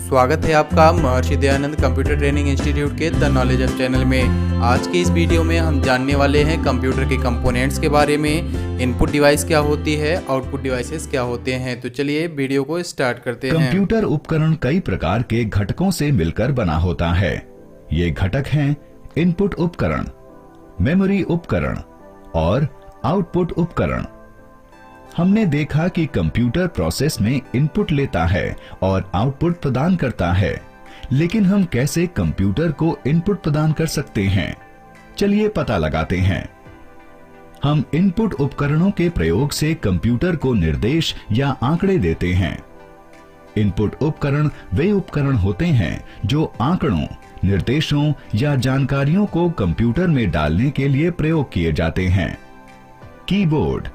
स्वागत है आपका Maharshi Dayanand computer training institute के द नॉलेज अप चैनल में। आज की इस वीडियो में हम जानने वाले हैं कंप्यूटर के कंपोनेंट्स के बारे में। इनपुट डिवाइस क्या होती है, आउटपुट डिवाइसेस क्या होते हैं। तो चलिए वीडियो को स्टार्ट करते हैं। कंप्यूटर उपकरण कई प्रकार के घटकों से मिलकर बना होता है। ये घटक हैं इनपुट उपकरण, मेमोरी उपकरण और आउटपुट उपकरण। हमने देखा कि कंप्यूटर प्रोसेस में इनपुट लेता है और आउटपुट प्रदान करता है, लेकिन हम कैसे कंप्यूटर को इनपुट प्रदान कर सकते हैं, चलिए पता लगाते हैं। हम इनपुट उपकरणों के प्रयोग से कंप्यूटर को निर्देश या आंकड़े देते हैं। इनपुट उपकरण वे उपकरण होते हैं जो आंकड़ों, निर्देशों या जानकारियों को कंप्यूटर में डालने के लिए प्रयोग किए जाते हैं। कीबोर्ड,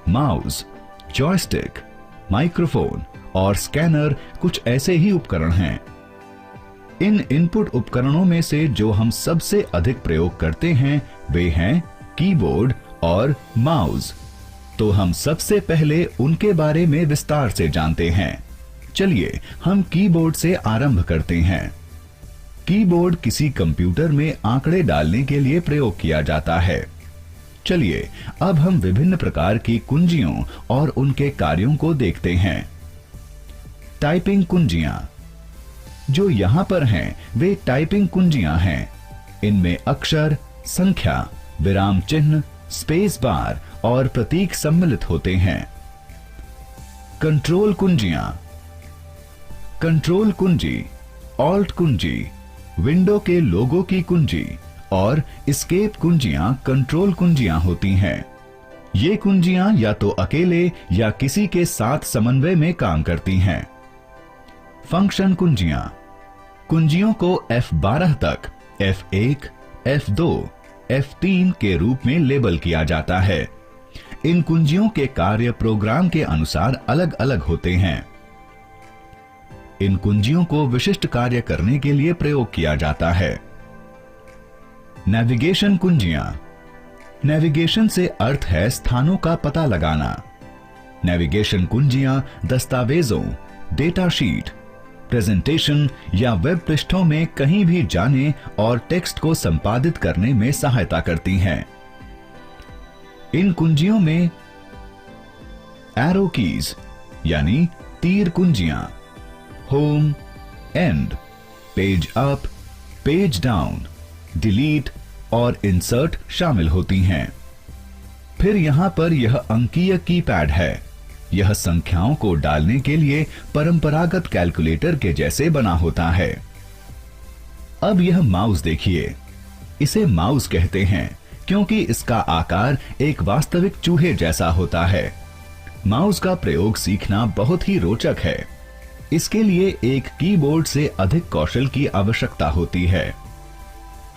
माउस, जॉयस्टिक, माइक्रोफोन और स्कैनर कुछ ऐसे ही उपकरण हैं। इन इनपुट उपकरणों में से जो हम सबसे अधिक प्रयोग करते हैं वे हैं कीबोर्ड और माउस। तो हम सबसे पहले उनके बारे में विस्तार से जानते हैं। चलिए हम कीबोर्ड से आरंभ करते हैं। कीबोर्ड किसी कंप्यूटर में आंकड़े डालने के लिए प्रयोग किया जाता है। चलिए अब हम विभिन्न प्रकार की कुंजियों और उनके कार्यों को देखते हैं। टाइपिंग कुंजियां जो यहां पर हैं वे टाइपिंग कुंजियां हैं। इनमें अक्षर, संख्या, विराम चिन्ह, स्पेस बार और प्रतीक सम्मिलित होते हैं। कंट्रोल कुंजियां, कंट्रोल कुंजी, ऑल्ट कुंजी, विंडो के लोगो की कुंजी और एस्केप कुंजियां कंट्रोल कुंजियां होती हैं। ये कुंजियां या तो अकेले या किसी के साथ समन्वय में काम करती हैं। फंक्शन कुंजियां, कुंजियों को F12 तक F1, F2, F3 के रूप में लेबल किया जाता है। इन कुंजियों के कार्य प्रोग्राम के अनुसार अलग अलग होते हैं। इन कुंजियों को विशिष्ट कार्य करने के लिए प्रयोग किया जाता है। नेविगेशन कुंजियां, नेविगेशन से अर्थ है स्थानों का पता लगाना। नेविगेशन कुंजियां दस्तावेजों, डेटा शीट, प्रेजेंटेशन या वेब पृष्ठों में कहीं भी जाने और टेक्स्ट को संपादित करने में सहायता करती हैं। इन कुंजियों में एरो कीज यानी तीर कुंजियां, home, end, page up, page down, delete और इंसर्ट शामिल होती हैं। फिर यहां पर यह अंकीय कीपैड है। यह संख्याओं को डालने के लिए परंपरागत कैलकुलेटर के जैसे बना होता है। अब यह माउस देखिए। इसे माउस कहते हैं क्योंकि इसका आकार एक वास्तविक चूहे जैसा होता है। माउस का प्रयोग सीखना बहुत ही रोचक है। इसके लिए एक कीबोर्ड से अधिक कौशल की आवश्यकता होती है।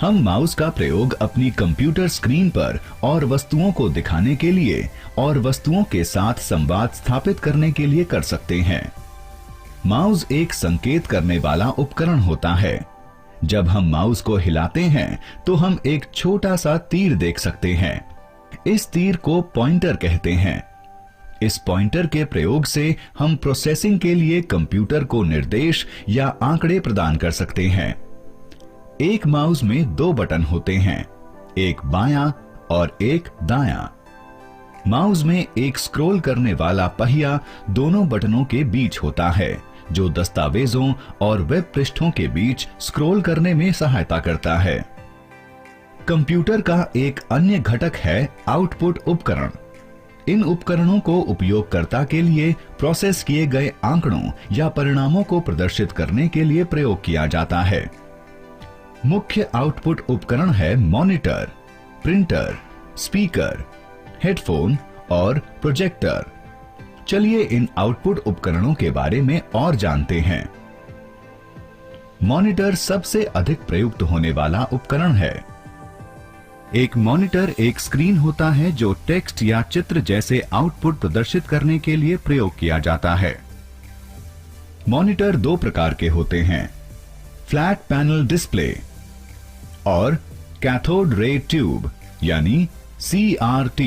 हम माउस का प्रयोग अपनी कंप्यूटर स्क्रीन पर और वस्तुओं को दिखाने के लिए और वस्तुओं के साथ संवाद स्थापित करने के लिए कर सकते हैं। माउस एक संकेत करने वाला उपकरण होता है। जब हम माउस को हिलाते हैं तो हम एक छोटा सा तीर देख सकते हैं। इस तीर को पॉइंटर कहते हैं। इस पॉइंटर के प्रयोग से हम प्रोसेसिंग के लिए कंप्यूटर को निर्देश या आंकड़े प्रदान कर सकते हैं। एक माउस में दो बटन होते हैं, एक बायां और एक दायां। माउस में एक स्क्रॉल करने वाला पहिया दोनों बटनों के बीच होता है, जो दस्तावेजों और वेब पृष्ठों के बीच स्क्रॉल करने में सहायता करता है। कंप्यूटर का एक अन्य घटक है आउटपुट उपकरण। इन उपकरणों को उपयोगकर्ता के लिए प्रोसेस किए गए आंकड़ों या परिणामों को प्रदर्शित करने के लिए प्रयोग किया जाता है। मुख्य आउटपुट उपकरण है मॉनिटर, प्रिंटर, स्पीकर, हेडफोन और प्रोजेक्टर। चलिए इन आउटपुट उपकरणों के बारे में और जानते हैं। मॉनिटर सबसे अधिक प्रयुक्त होने वाला उपकरण है। एक मॉनिटर एक स्क्रीन होता है जो टेक्स्ट या चित्र जैसे आउटपुट प्रदर्शित करने के लिए प्रयोग किया जाता है। मॉनिटर दो प्रकार के होते हैं, फ्लैट पैनल डिस्प्ले और कैथोड रे ट्यूब यानी CRT।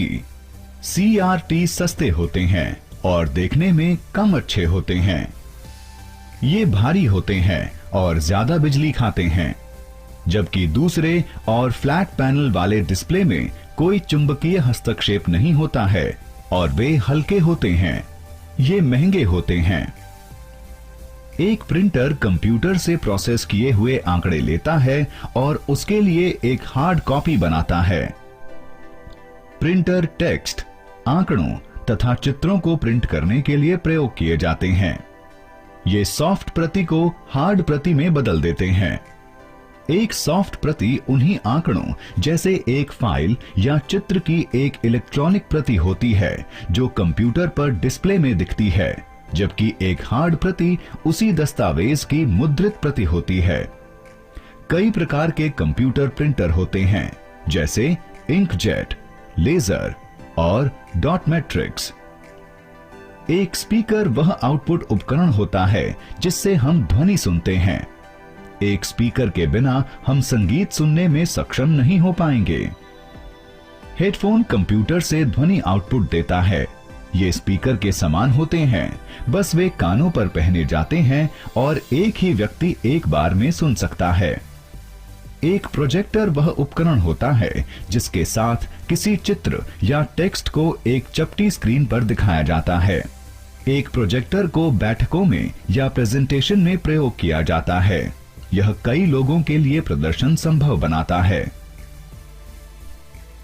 CRT सस्ते होते हैं और देखने में कम अच्छे होते हैं। ये भारी होते हैं और ज्यादा बिजली खाते हैं, जबकि दूसरे और फ्लैट पैनल वाले डिस्प्ले में कोई चुंबकीय हस्तक्षेप नहीं होता है और वे हल्के होते हैं। ये महंगे होते हैं। एक प्रिंटर कंप्यूटर से प्रोसेस किए हुए आंकड़े लेता है और उसके लिए एक हार्ड कॉपी बनाता है। प्रिंटर टेक्स्ट, आंकड़ों तथा चित्रों को प्रिंट करने के लिए प्रयोग किए जाते हैं। ये सॉफ्ट प्रति को हार्ड प्रति में बदल देते हैं। एक सॉफ्ट प्रति उन्हीं आंकड़ों जैसे एक फाइल या चित्र की एक इलेक्ट्रॉनिक प्रति होती है जो कंप्यूटर पर डिस्प्ले में दिखती है, जबकि एक हार्ड प्रति उसी दस्तावेज की मुद्रित प्रति होती है। कई प्रकार के कंप्यूटर प्रिंटर होते हैं, जैसे इंकजेट, लेजर और डॉट मैट्रिक्स। एक स्पीकर वह आउटपुट उपकरण होता है जिससे हम ध्वनि सुनते हैं। एक स्पीकर के बिना हम संगीत सुनने में सक्षम नहीं हो पाएंगे। हेडफोन कंप्यूटर से ध्वनि आउटपुट देता है। ये स्पीकर के समान होते हैं, बस वे कानों पर पहने जाते हैं और एक ही व्यक्ति एक बार में सुन सकता है। एक प्रोजेक्टर वह उपकरण होता है जिसके साथ किसी चित्र या टेक्स्ट को एक चपटी स्क्रीन पर दिखाया जाता है। एक प्रोजेक्टर को बैठकों में या प्रेजेंटेशन में प्रयोग किया जाता है। यह कई लोगों के लिए प्रदर्शन संभव बनाता है।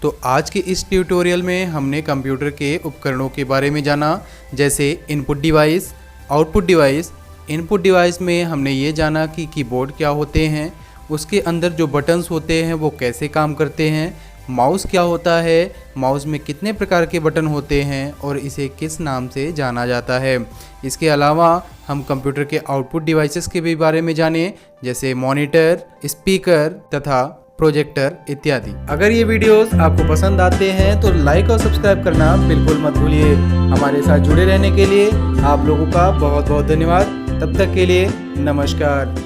तो आज के इस ट्यूटोरियल में हमने कंप्यूटर के उपकरणों के बारे में जाना, जैसे input device, output device. Input device में हमने ये जाना कि कीबोर्ड क्या होते हैं, उसके अंदर जो बटन्स होते हैं वो कैसे काम करते हैं, माउस क्या होता है, माउस में कितने प्रकार के बटन होते हैं और इसे किस नाम से जाना जाता है। इसके अलावा हम कंप्यूटर के आउटपुट डिवाइसेस के भी बारे में जाने, जैसे मॉनिटर, स्पीकर तथा प्रोजेक्टर इत्यादि। अगर ये वीडियोस आपको पसंद आते हैं तो लाइक और सब्सक्राइब करना बिल्कुल मत भूलिए। हमारे साथ जुड़े रहने के लिए आप लोगों का बहुत बहुत धन्यवाद। तब तक के लिए नमस्कार।